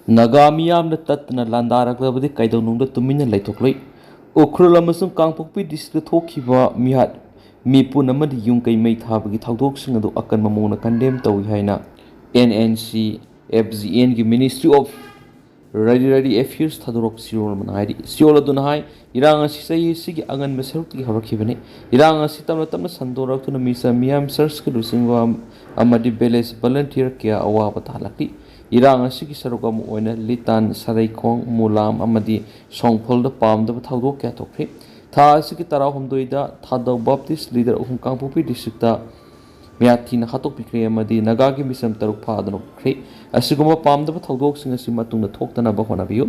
Naga miyamna tatna landaraklabadi kaidonungda tumina laithokloi ukhral amasung kangpokpi district thokhiba mihat mipun amadi yungkai mei thabagi thawdoksing adu akan mamona condemn tawi haina NNC FGN gi Ministry of Ready Affairs thadorok siol manai siol aduna hai irang asi sai sigi angan meseruk gi hawrakhibani irang asi tamna sandorak tuna misa miyam search ki lusingwa amadi village volunteer kya awa patalaki irang asigi sarugam oina litan saraikong mulam amadi songpolda pamda thawdok kya tokre tha asigi tara homdoida thadaw baptist leader uhum kangpopi districta miyathina hatok pikre amadi nagagi misam taruk phadano kre asiguma pamda thawdok sing asi matungna thoktana ba honabiyo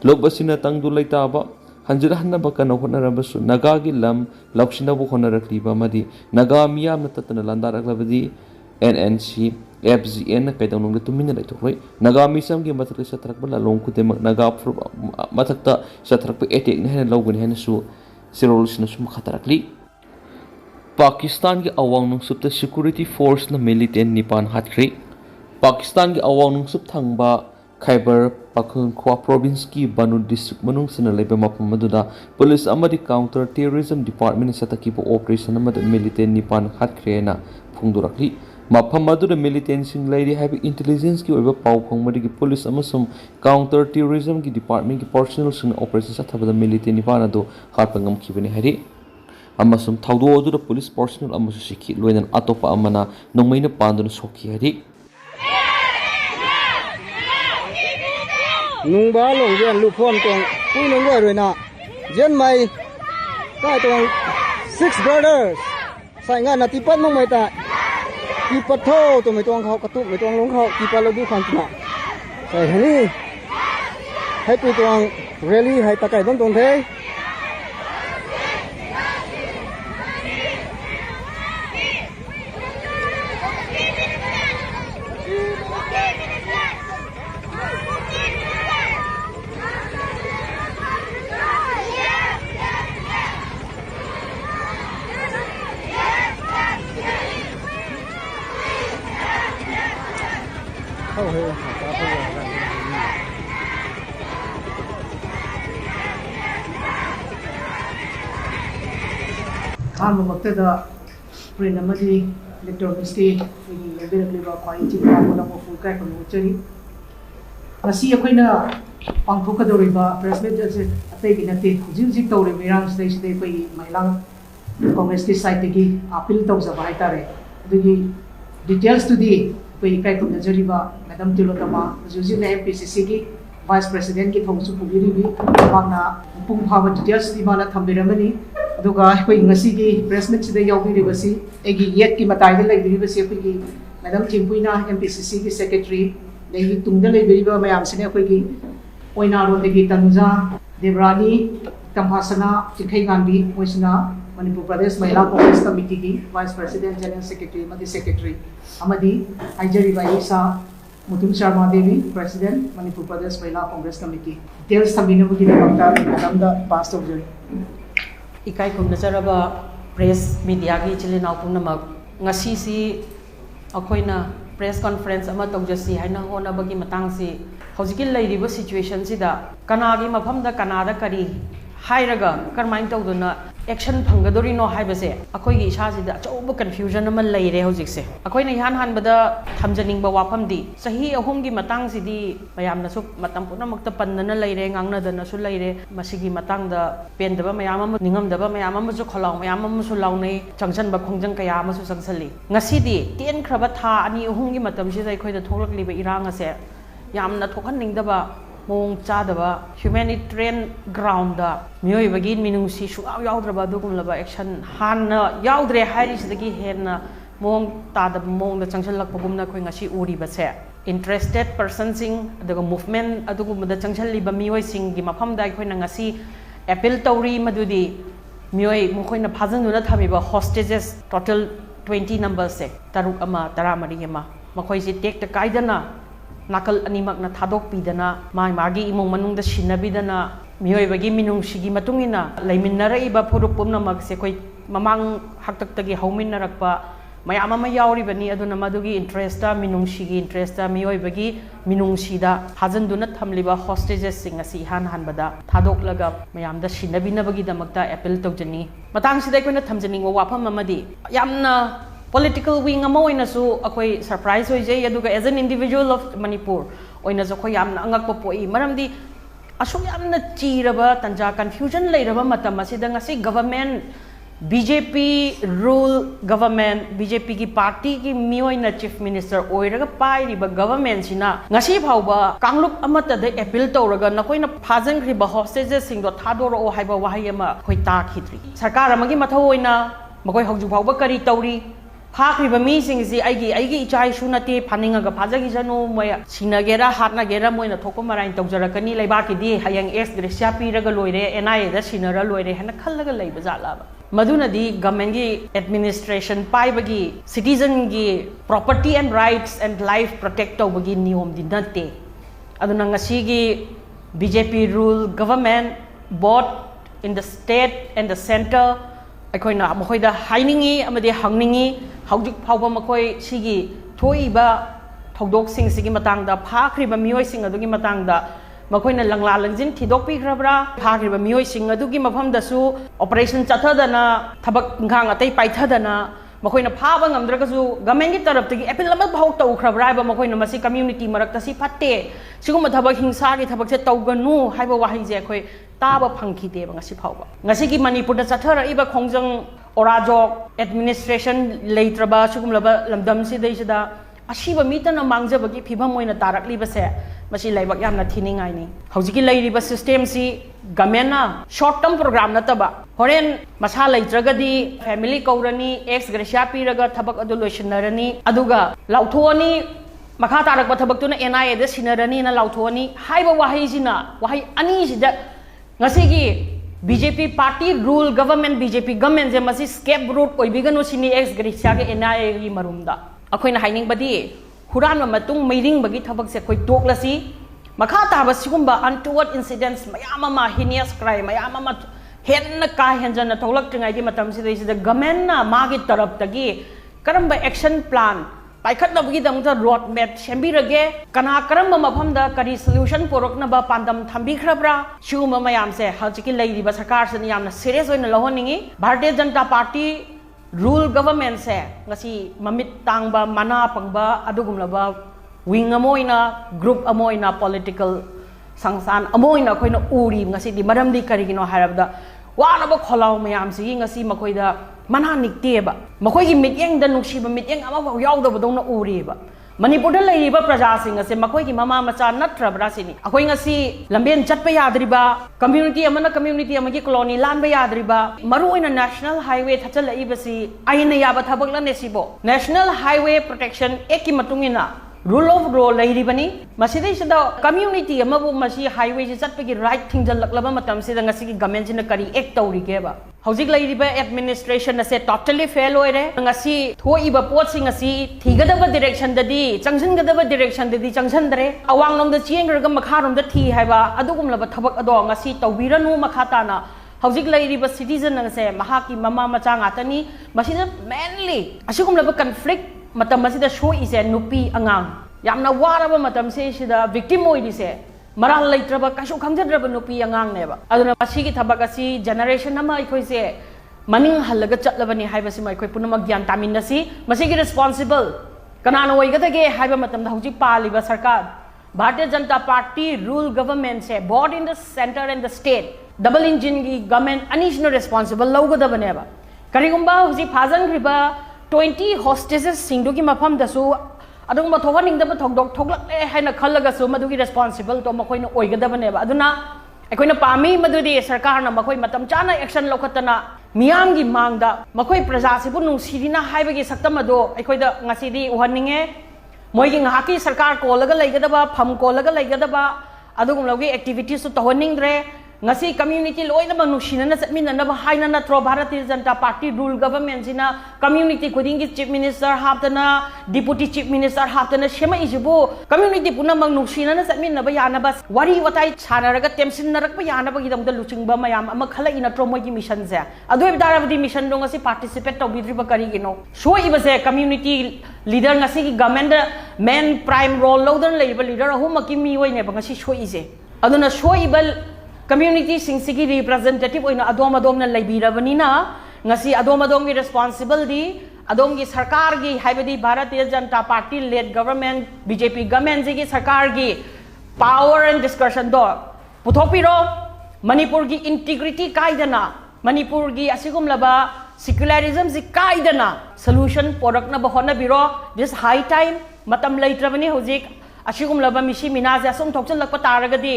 lokbasina tangdu laitaba hanjira hanna bakana honarabasu nagagi lam laksina bu honarakliba amadi naga miyamna tatana landaraklabadi NNC FGN kaidonung tumina laithokloi naga misam gi mathak satrak bala long kute naga mathakta satrak attack ne hena logani hena su sirolsna sum khatarakli Pakistan ki awang nungsupta security force na militant nipan hatkri Pakistan ki awang nungsup thangba Khyber Pakhtunkhwa province ki Banu district manung sina leba mapam maduda police amadi counter terrorism department sataki po operation amad militant nipan hatkri na phungdurakli mafam aduda militant sing lairi have intelligence ki oiba pau phongmadi ki police amasum counter terrorism ki department ki personnel sing operation sathabada militant nipan adu harpangam khibani hari amasum thawdo aduda police personnel amasu sikhi loinan atopa amana nongmaina panduna sokhi hari nungba long jen lu phom tong pui nong goi roi na jen mai kai tong 6 brothers sai nga na tipat mong mai ta ki patho to mai tong khau katu mai tong long khau ki pa lo du khang na sai hani hai pu tong rally hai ta kai dong tong the Hama maktada print amadi electoral state we level kwai chi pa mo na mo full kai ko chari ngasi akoina pangthokadoriba press meet je atei gi nate hujik tawre mirang stage de pai mailang congress ki side gi appeal tawjaba hai tare dugi details to di pai kai ko jariba madam tilotama juji na MPCC gi vice president ki thongsu pugiri bi bangna pung phaba details di bana thambiramani aduga koi ngasi gi press meet sida yaubiri basi egi yet ki matai de laibiri basi koi madam Thimpuina MPCC ki secretary lehi tungda laibiri ba mayam sine koi gi oina ro de gi Tanuja Devrani Kamhasana Chikhai Gandhi moisna Manipur Pradesh Mahila Congress Committee ki vice president general secretary madi secretary amadi Haijari Baisa Mutum Sharma Devi president Manipur Pradesh Mahila Congress Committee details thamina bugi na bakta madam da pass of joy ikai kumna jaraba press media gi chilina pumnamak ngasi si akoina press conference ama tawjasi haina hona bagi matang si hojiki lairiba situation sida kanagi mafam da kanada kari hairaga karmain tawduna action phangadori no haibase akoi gi isa sida choba confusion ama laire hojikse akoina ihan hanbada thamjaning ba wafam di sahi ahum gi matang sidi mayamna su matam puna makta pannana laire ngangna dana su laire masigi matang da pendaba mayam ama ningam daba mayam ama su kholaw mayam ama su lawnei changchan ba khongjang kaya ama su sangsali ngasi di ten khraba tha ani ahum gi matam si dai khoi da thoklakli ba irang ase yamna thokhan ningdaba mong chadaba humanitarian ground da mioi bagi minungsi shuaw yaudra dugumlaba action hanna yaudre hairisdagi henna mong tada mong da changchalak pagumna khoi ngasi uri base interested person sing daga movement adugum da changchali ba mioi sing gi mafam da khoi na ngasi appeal tawri madudi mioi mkhoi na phajanduna thamiba hostages total 20 numbers se taruk ama taramari ma makhoi si tek ta kaidana nakal animak na thadok pidana mai magi imong manung da shinabidana mioi bagi minung sigi matungina laiminara iba phurupum na mag se koi mamang haktak tagi haumin narakpa mayam ama yauribani aduna madugi interesta minungshigi interesta miyoibagi minungsida hajanduna thamliba hostages sing asi han hanbada thadoklaga mayamda sinabinabagi damakta appeal tawjani matang sida koina thamjani wafam amadi yamna political wing ama oina su akoi surprise hoije aduga as an individual of Manipur oina jo khoi yamna angakpa poi maramdi asuk yamna chiraba tanja confusion leiraba matam asida ngasi government BJP rule government BJP ki party ki miyoina chief minister oiraga pairiba government sina ngasi phauba kanglup amata de appeal tawraga nakoina phajangriba hostages sing do thadoro haiba wahayama khoi ta khidri sarkar amagi mathau oina makoi hauju phauba kari tawri phakriba mi sing si aigi ichai su nate phaninga phajagi janu moya sinagera hatnagera moina thokko marain tawjarakani leibaki di hayang ex gracia piraga loire NIA da sinara loire hana khallaga leiba jalaba madunadi government gi administration paibagi citizen gi property and rights and life protect tawbagi niyom di nate aduna ngasi gi BJP rule government both in the state and the center akoina makoida hainingi amadi hangningi haujuk phauba makoi sigi thoiba thodok sing sigi matangda phakriba miyoi sing adugi matangda makoina langla langjin thidok pi khrabra phakriba miyoi sing adugi mafam dasu operation chathadana thabak ngang atai paithadana makoina phaba ngamdragasu government gi tarap tagi appeal lama bhau tau khrabra ba makoina masi community marakta si phatte siguma thabak hingsa gi thabak se tawganu haiba wahi je khoi taba phangkhide ba ngasi phauba ngasi gi Manipur da chathara iba khongjang orajok administration leitraba sugumlaba lamdam si deisida asiba mitana mangjabagi phibam oina tarakli base masi laibak yamna thiningai ni haujiki leiriba system si government short term program nataba horen masa leitragadi family kaurani ex gracia piraga thabak adu loishinarani aduga lauthuani makha tarak thabak tuna NIA da sinarani na lauthuani haiba wahi sina wahi ani sida ngasigi BJP party rule government BJP government je masi scapegoat oibiganu sini ex gracia ke NIA gi marumda akoina haining badi huran matung meiring bagi thabak se koi toklasi makha taba sigumba untoward incidents mayama ma heinous crime mayama ma henna ka henjana tholak tingai di matam si the government na magi tarap tagi karamba action plan paikhat na bagi damta road map sembirage kana karamba mafam da kari solution porokna ba pandam thambi khrabra sigumba mayam se hajiki leiri ba sarkar se yamna serious oina lohoningi Bharatiya Janata Party rule government se ngasi mamit tangba mana pangba adugumlaba wing amoina group amoina political sangsan amoina khoina uri ngasi di maram di karigino harabda wana ba kholaw mayam si ngasi makoida mana nikteba makoi gi mityeng da nuksiba mityeng ama ba yaw da bodong na uri ba Manipur da leiriba praja sing ase makoi gi mama macha natrabra sini akoi ngasi lamben chatpa yadriba community amagi colony lanba yadriba maru oina national highway thachal ibasi aina yaba thabak la nesibo national highway protection eki matungina rule of law leiribani masidai sada community amabu masi highway se chatpagi right thingjal laklaba matam sida ngasi gi government sina kari act tawrige ba hojik leiriba administration ase totally fail oire ngasi thoiba pot sing asi thigadaba direction dadi changjangadaba direction dadi changchandre awangnom da chiengraga makharom da thi haiba adugumlaba thabak ado ngasi tawbiranu makhatana hojik leiriba citizen ngase mahaki mama macha ngatani masida mainly asigumlaba conflict matam masida show is a nupi angang yamna waraba matam se sida victim oidi se maral leitraba kasu khangjadraba nupi angang neba aduna masigi thabak asi generation ama ikoi se maning halaga chatlabani haibasi mai koi punama gyan taminasi masigi responsible kanana oigadage haiba matam da hauji paliba sarkar Bharatiya Janata Party rule government se both in the center and the state double engine gi government anisno responsible logodabaneba karigumba hauji phajang riba 20 hostages singdugi mafam dasu adung mathoganing da thogdok thoglak le haina khallaga su madugi responsible to makoina oigadabane ba aduna akoina pami madudi sarkar na makoi matam chana action lokhatana miyam gi mangda makoi praja se bu nungsirina haibagi saktam ado akoida ngasidi uhaninge moigi ngahaki sarkar ko laga leigadaba pham ko laga leigadaba adugum logi activities to honing dre ngasi community loina bang nusinana satminana ba haina natro Bharatiya Janata Party rule government sina community khuding ki chief minister haptana deputy chief minister haptana shema ijibu community puna bang nusinana satminna ba yana bas wari watai chanaraga temsin narak ba yana ba gidam da luchingba mayam ama khala ina tro moi ki mission se adoi darabdi mission do ngasi participate to bidri ba kari gino so iba se community leader ngasi ki government main prime role loader leiba leader ahuma ki mi oine ba ngasi so ise aduna so ibal community singsi representative oina adom na laibirabani na ngasi adom gi responsible di adom gi sarkar gi haibadi Bharatiya Janata Party led government BJP government gi sarkar gi power and discussion do puthopiro Manipur gi integrity kaidana Manipur gi asigum laba secularism ji kaidana solution product na bahona biro this high time matam laitrabani hojik asigum laba mishi minaze asum thokchan lakpa taragadi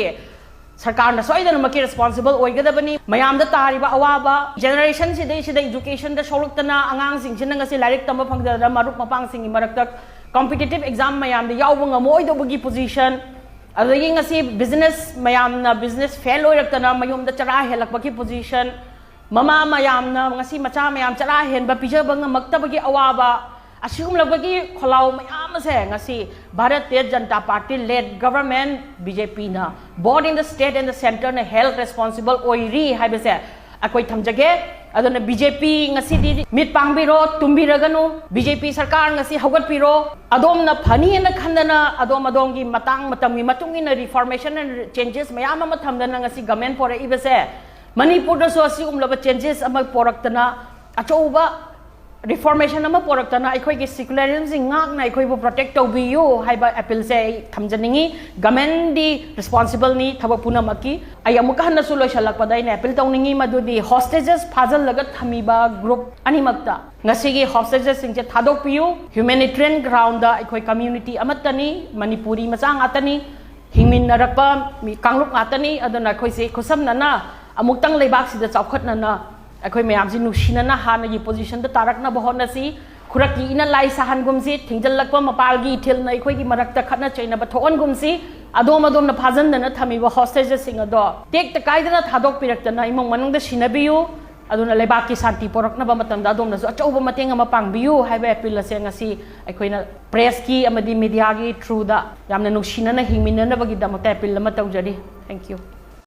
सरकार सोईदनमकी responsible ओइगदबनी मयामदा तारिबा अवाबा generation सिदा education दा सोलुक्तना आंगांसिंग ngasi लाइरिक तंबा फंगदरा मारुप मपांगसिंग मरक्ता कॉम्पिटिटिव एग्जाम मयामदा यावबा ngमोइदबगी पोजीशन अदगी ngasi बिजनेस मयामना बिजनेस फेल ओइरक्तना मयुमदा चरा हेलकबकी पोजीशन ममा मयामना ngasi मचा मयाम चरा हेनबा पिजबा ngमक्तबगी अवाबा असिगुम लगबगी खोलाव मयाम से ngasi Bharatiya Janata Party led government BJP na both in the state and the center na health responsible oiri haibase akoi thamjage adona BJP ngasi di mit pangbiro tumbiraganu BJP sarkar ngasi hogat piro adom na phani na khandana adom gi matang matamgi matungi na reformation and changes mayam ama thamdana ngasi government pore ibase Manipur da so asigum laba changes ama poraktana achouba reformation ama poraktana akhoi gi secularism sing ngak na akhoi bu protect to biu haiba appeal se thamjaningi government di responsible ni thaba puna maki ayamuka hana suloi shalak padai ne appeal tawningi madudi hostages phajal lagat thamiba group animakta ngasi gi hostages sing je thadok piu humanitarian ground da akhoi community amatani manipuri machang atani hingmin narakpa mi kangluk atani adona akhoi se khosam na amuktang leibak sida chawkhat na अखोई ma'am से नुशीना हाना की position the तारकना बहोना सी खुरकी इना लाई सहन गुमसी थिंजलकप मपाल की ethyl न अखोई की मरक्ता खतना चैना बथोन गुमसी अदोम न फाजन थमीब हॉस्टेजेस सिंग अदो टेक त कायदना थादोक पिरक्तना इमंग मनंग द सिनबियु अदुना लेबाक की शांति पोरकना बमतम दा अदोम न अचौब मतेंग अमा पांगबियु हाइबे अपील से ngasi अखोइना प्रेस की अमदी मीडिया की थ्रू दा यामना नुशीना हिंगमिनना बगी दमते अपील अमा तौजरी थैंक यू